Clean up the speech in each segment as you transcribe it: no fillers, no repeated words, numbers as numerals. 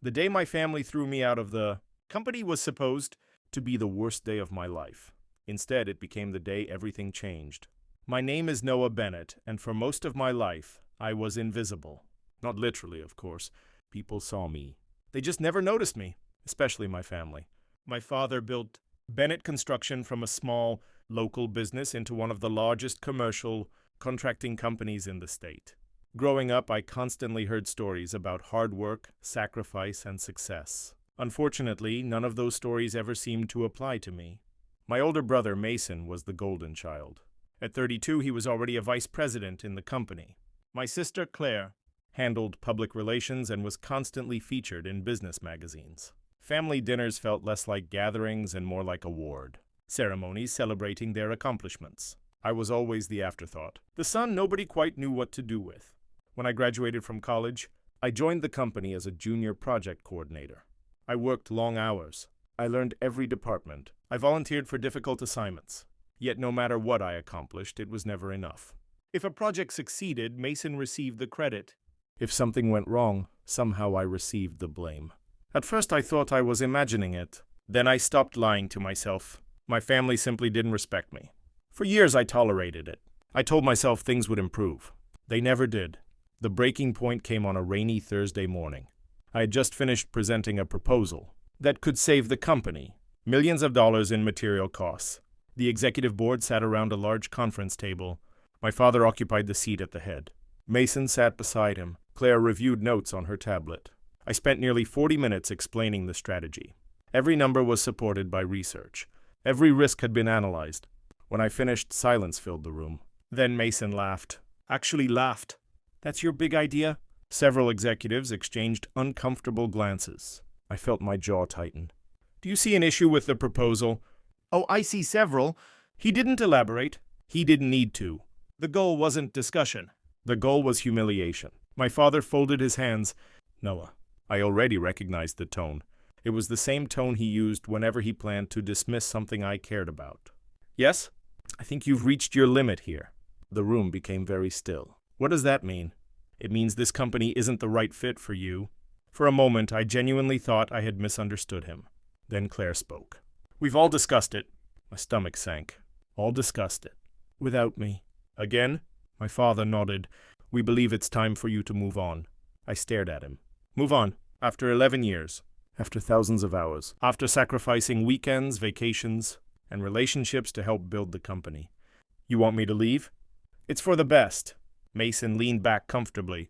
The day my family threw me out of the company was supposed to be the worst day of my life. Instead, it became the day everything changed. My name is Noah Bennett, and for most of my life, I was invisible. Not literally, of course. People saw me. They just never noticed me, especially my family. My father built Bennett Construction from a small, local business into one of the largest commercial contracting companies in the state. Growing up, I constantly heard stories about hard work, sacrifice, and success. Unfortunately, none of those stories ever seemed to apply to me. My older brother, Mason, was the golden child. At 32, he was already a vice president in the company. My sister, Claire, handled public relations and was constantly featured in business magazines. Family dinners felt less like gatherings and more like award ceremonies celebrating their accomplishments. I was always the afterthought, the son nobody quite knew what to do with. When I graduated from college, I joined the company as a junior project coordinator. I worked long hours. I learned every department. I volunteered for difficult assignments. Yet no matter what I accomplished, it was never enough. If a project succeeded, Mason received the credit. If something went wrong, somehow I received the blame. At first I thought I was imagining it. Then I stopped lying to myself. My family simply didn't respect me. For years I tolerated it. I told myself things would improve. They never did. The breaking point came on a rainy Thursday morning. I had just finished presenting a proposal that could save the company millions of dollars in material costs. The executive board sat around a large conference table. My father occupied the seat at the head. Mason sat beside him. Claire reviewed notes on her tablet. I spent nearly 40 minutes explaining the strategy. Every number was supported by research. Every risk had been analyzed. When I finished, silence filled the room. Then Mason laughed. Actually laughed. "That's your big idea?" Several executives exchanged uncomfortable glances. I felt my jaw tighten. "Do you see an issue with the proposal?" "Oh, I see several." He didn't elaborate. He didn't need to. The goal wasn't discussion. The goal was humiliation. My father folded his hands. "Noah." I already recognized the tone. It was the same tone he used whenever he planned to dismiss something I cared about. "Yes? I think you've reached your limit here." The room became very still. "What does that mean?" "It means this company isn't the right fit for you." For a moment, I genuinely thought I had misunderstood him. Then Claire spoke. "We've all discussed it." My stomach sank. "All discussed it." "Without me." "Again?" My father nodded. "We believe it's time for you to move on." I stared at him. "Move on? After 11 years? After thousands of hours? After sacrificing weekends, vacations, and relationships to help build the company? You want me to leave?" "It's for the best." Mason leaned back comfortably.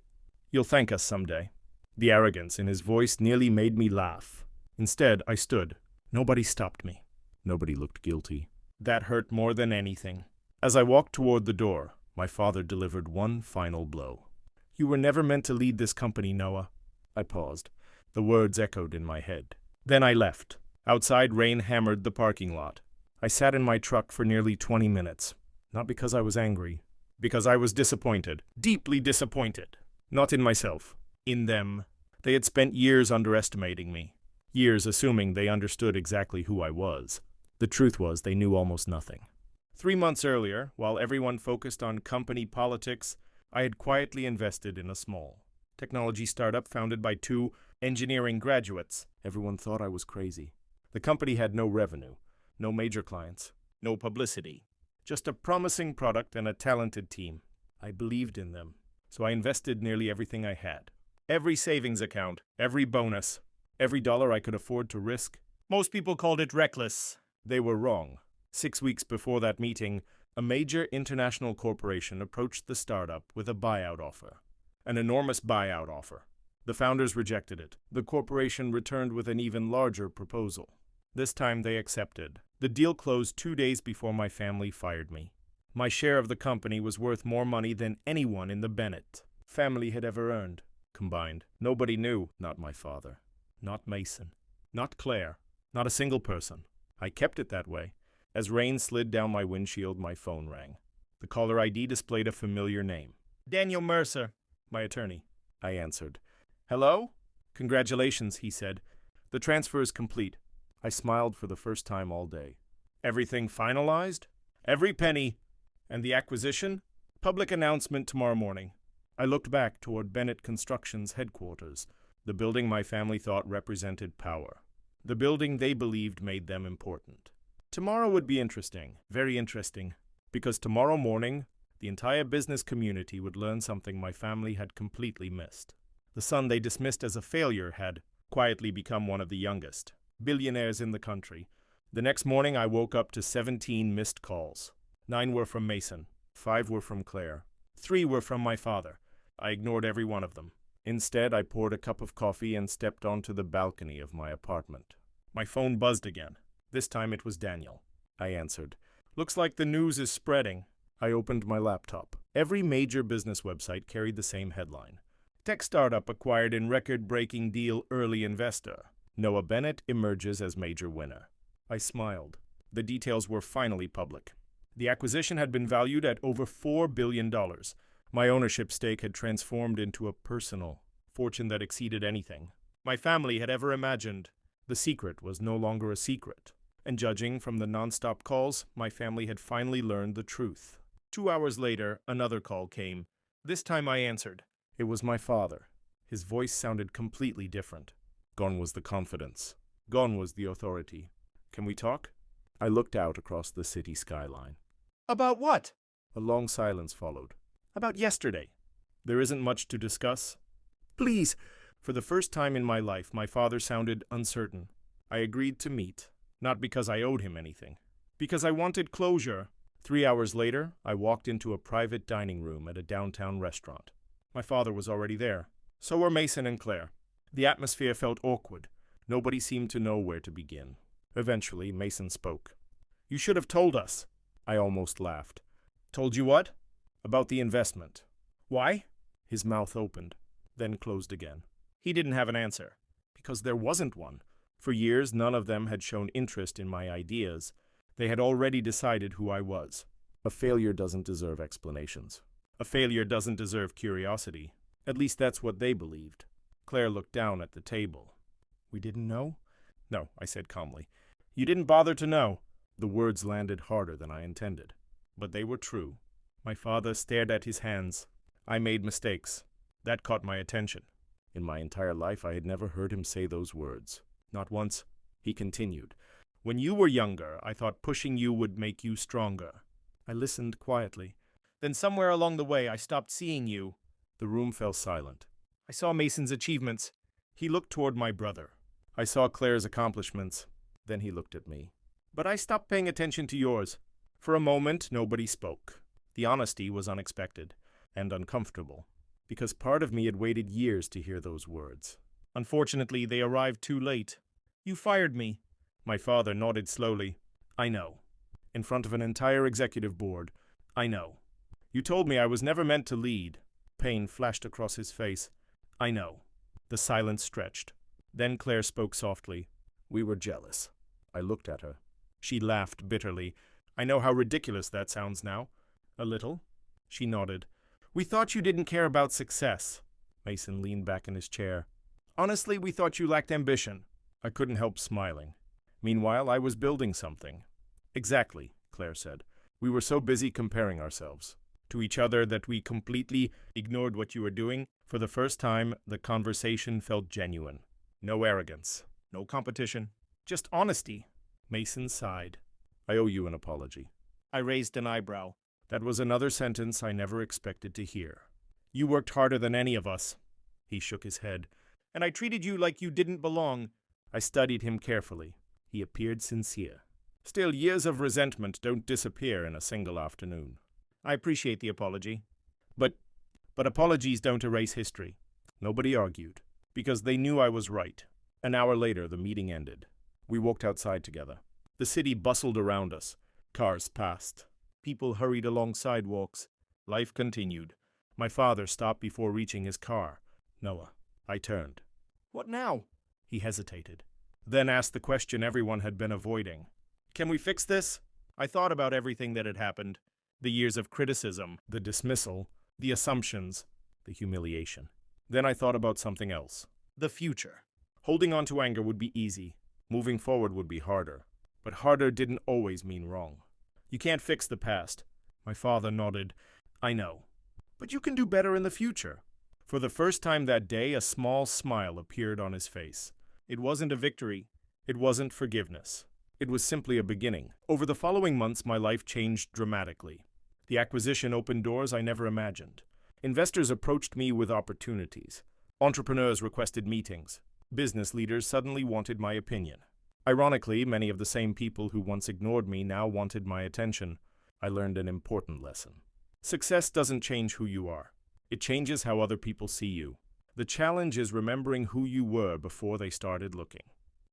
"You'll thank us someday." The arrogance in his voice nearly made me laugh. Instead, I stood. Nobody stopped me. Nobody looked guilty. That hurt more than anything. As I walked toward the door, my father delivered one final blow. "You were never meant to lead this company, Noah." I paused. The words echoed in my head. Then I left. Outside, rain hammered the parking lot. I sat in my truck for nearly 20 minutes. Not because I was angry. Because I was disappointed. Deeply disappointed. Not in myself. In them. They had spent years underestimating me. Years assuming they understood exactly who I was. The truth was they knew almost nothing. 3 months earlier, while everyone focused on company politics, I had quietly invested in a small technology startup founded by 2 engineering graduates. Everyone thought I was crazy. The company had no revenue, no major clients, no publicity. Just a promising product and a talented team. I believed in them, so I invested nearly everything I had. Every savings account, every bonus, every dollar I could afford to risk. Most people called it reckless. They were wrong. 6 weeks before that meeting, a major international corporation approached the startup with a buyout offer. An enormous buyout offer. The founders rejected it. The corporation returned with an even larger proposal. This time they accepted. The deal closed 2 days before my family fired me. My share of the company was worth more money than anyone in the Bennett family had ever earned, combined. Nobody knew, not my father, not Mason, not Claire, not a single person. I kept it that way. As rain slid down my windshield, my phone rang. The caller ID displayed a familiar name. "Daniel Mercer." "My attorney," I answered. "Hello?" "Congratulations," he said. "The transfer is complete." I smiled for the first time all day. "Everything finalized?" "Every penny." "And the acquisition?" "Public announcement tomorrow morning." I looked back toward Bennett Construction's headquarters. The building my family thought represented power. The building they believed made them important. Tomorrow would be interesting, very interesting, because tomorrow morning, the entire business community would learn something my family had completely missed. The son they dismissed as a failure had quietly become one of the youngest billionaires in the country. The next morning, I woke up to 17 missed calls. 9 were from Mason, 5 were from Claire, 3 were from my father. I ignored every one of them. Instead, I poured a cup of coffee and stepped onto the balcony of my apartment. My phone buzzed again. This time it was Daniel. I answered. Looks like the news is spreading. I opened my laptop. Every major business website carried the same headline. Tech startup acquired in record-breaking deal early investor. Noah Bennett emerges as major winner. I smiled. The details were finally public. The acquisition had been valued at over $4 billion. My ownership stake had transformed into a personal fortune that exceeded anything my family had ever imagined. The secret was no longer a secret. And judging from the non-stop calls, my family had finally learned the truth. 2 hours later, another call came. This time I answered. It was my father. His voice sounded completely different. Gone was the confidence. Gone was the authority. Can we talk? I looked out across the city skyline. About what? A long silence followed. About yesterday. There isn't much to discuss. Please. For the first time in my life, my father sounded uncertain. I agreed to meet. Not because I owed him anything. Because I wanted closure. 3 hours later, I walked into a private dining room at a downtown restaurant. My father was already there. So were Mason and Claire. The atmosphere felt awkward. Nobody seemed to know where to begin. Eventually, Mason spoke. You should have told us. I almost laughed. Told you what? About the investment. Why? His mouth opened, then closed again. He didn't have an answer. Because there wasn't one. For years, none of them had shown interest in my ideas. They had already decided who I was. A failure doesn't deserve explanations. A failure doesn't deserve curiosity. At least that's what they believed. Claire looked down at the table. We didn't know? No, I said calmly. You didn't bother to know. The words landed harder than I intended. But they were true. My father stared at his hands. I made mistakes. That caught my attention. In my entire life, I had never heard him say those words. Not once. He continued. When you were younger, I thought pushing you would make you stronger. I listened quietly. Then somewhere along the way, I stopped seeing you. The room fell silent. I saw Mason's achievements. He looked toward my brother. I saw Claire's accomplishments. Then he looked at me. But I stopped paying attention to yours. For a moment, nobody spoke. The honesty was unexpected and uncomfortable, because part of me had waited years to hear those words. Unfortunately, they arrived too late. You fired me. My father nodded slowly. I know. In front of an entire executive board. I know. You told me I was never meant to lead. Pain flashed across his face. I know. The silence stretched. Then Claire spoke softly. We were jealous. I looked at her. She laughed bitterly. I know how ridiculous that sounds now. A little. She nodded. We thought you didn't care about success. Mason leaned back in his chair. Honestly, we thought you lacked ambition. I couldn't help smiling. Meanwhile, I was building something. Exactly, Claire said. We were so busy comparing ourselves to each other that we completely ignored what you were doing. For the first time, the conversation felt genuine. No arrogance. No competition. Just honesty. Mason sighed. I owe you an apology. I raised an eyebrow. That was another sentence I never expected to hear. You worked harder than any of us. He shook his head. And I treated you like you didn't belong. I studied him carefully. He appeared sincere. Still, years of resentment don't disappear in a single afternoon. I appreciate the apology. But apologies don't erase history. Nobody argued, because they knew I was right. An hour later, the meeting ended. We walked outside together. The city bustled around us. Cars passed. People hurried along sidewalks. Life continued. My father stopped before reaching his car. Noah. I turned. What now? He hesitated. Then asked the question everyone had been avoiding. Can we fix this? I thought about everything that had happened. The years of criticism, the dismissal, the assumptions, the humiliation. Then I thought about something else. The future. Holding on to anger would be easy. Moving forward would be harder. But harder didn't always mean wrong. You can't fix the past. My father nodded. I know. But you can do better in the future. For the first time that day, a small smile appeared on his face. It wasn't a victory. It wasn't forgiveness. It was simply a beginning. Over the following months, my life changed dramatically. The acquisition opened doors I never imagined. Investors approached me with opportunities. Entrepreneurs requested meetings. Business leaders suddenly wanted my opinion. Ironically, many of the same people who once ignored me now wanted my attention. I learned an important lesson. Success doesn't change who you are. It changes how other people see you. The challenge is remembering who you were before they started looking.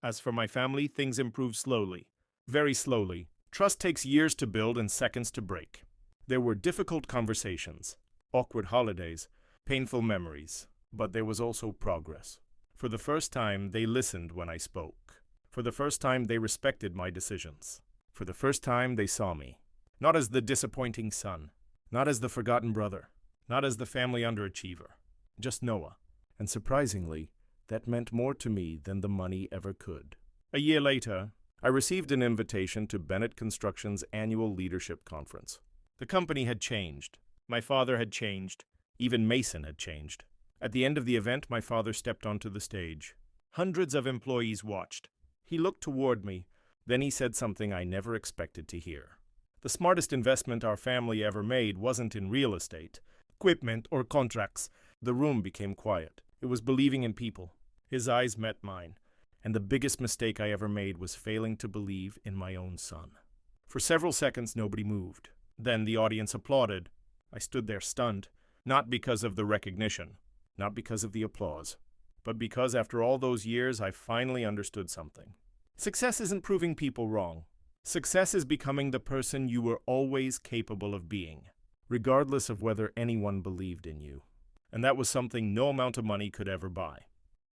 As for my family, things improved slowly. Very slowly. Trust takes years to build and seconds to break. There were difficult conversations, awkward holidays, painful memories, but there was also progress. For the first time, they listened when I spoke. For the first time, they respected my decisions. For the first time, they saw me. Not as the disappointing son. Not as the forgotten brother. Not as the family underachiever. Just Noah. And surprisingly, that meant more to me than the money ever could. A year later, I received an invitation to Bennett Construction's annual leadership conference. The company had changed. My father had changed. Even Mason had changed. At the end of the event, my father stepped onto the stage. Hundreds of employees watched. He looked toward me. Then he said something I never expected to hear. The smartest investment our family ever made wasn't in real estate, equipment, or contracts. The room became quiet. It was believing in people. His eyes met mine. And the biggest mistake I ever made was failing to believe in my own son. For several seconds, nobody moved. Then the audience applauded. I stood there stunned, not because of the recognition, not because of the applause, but because after all those years, I finally understood something. Success isn't proving people wrong. Success is becoming the person you were always capable of being, regardless of whether anyone believed in you. And that was something no amount of money could ever buy.